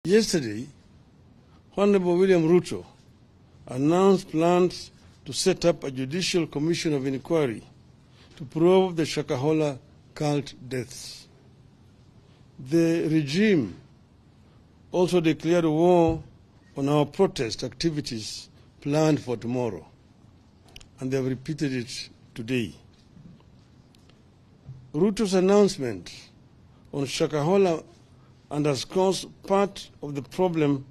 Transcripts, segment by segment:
Yesterday, Honorable William Ruto announced plans to set up a judicial commission of inquiry to probe the Shakahola cult deaths. The regime also declared war on our protest activities planned for tomorrow, and they have repeated it today. Ruto's announcement on Shakahola underscores part of the problem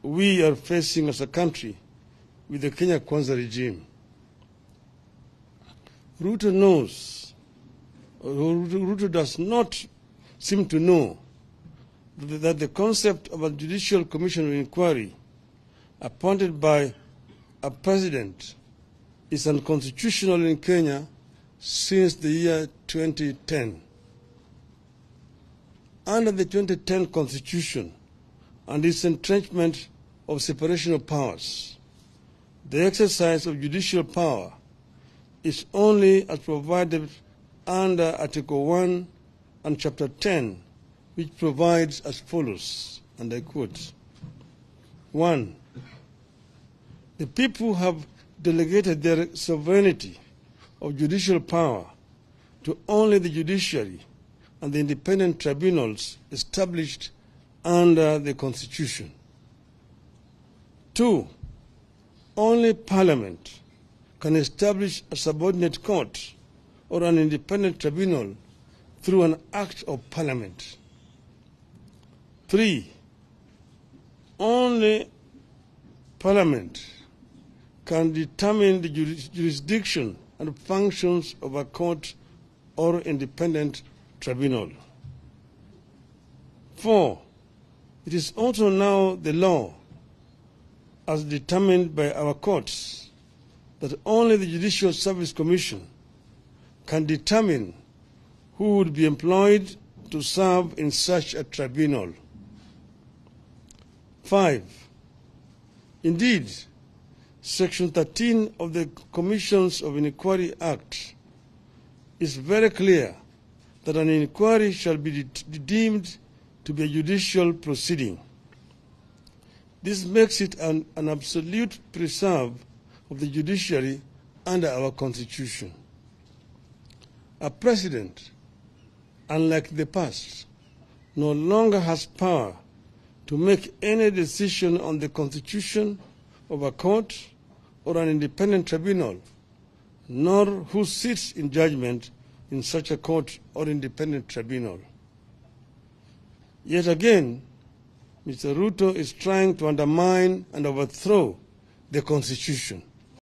we are facing as a country with the Kenya Kwanza regime. Ruto does not seem to know that the concept of a judicial commission of inquiry appointed by a president is unconstitutional in Kenya since the year 2010. Under the 2010 Constitution and its entrenchment of separation of powers, the exercise of judicial power is only as provided under Article 1 and Chapter 10, which provides as follows, and I quote, 1. The people have delegated their sovereignty of judicial power to only the judiciary and the independent tribunals established under the Constitution. 2. Only Parliament can establish a subordinate court or an independent tribunal through an Act of Parliament. 3. Only Parliament can determine the jurisdiction and functions of a court or independent tribunal. 4. It is also now the law, as determined by our courts, that only the Judicial Service Commission can determine who would be employed to serve in such a tribunal. 5. Indeed, Section 13 of the Commissions of Inquiry Act is very clear that an inquiry shall be deemed to be a judicial proceeding. This makes it an absolute preserve of the judiciary under our Constitution. A president, unlike the past, no longer has power to make any decision on the constitution of a court or an independent tribunal, nor who sits in judgment in such a court or independent tribunal. Yet again, Mr. Ruto is trying to undermine and overthrow the Constitution.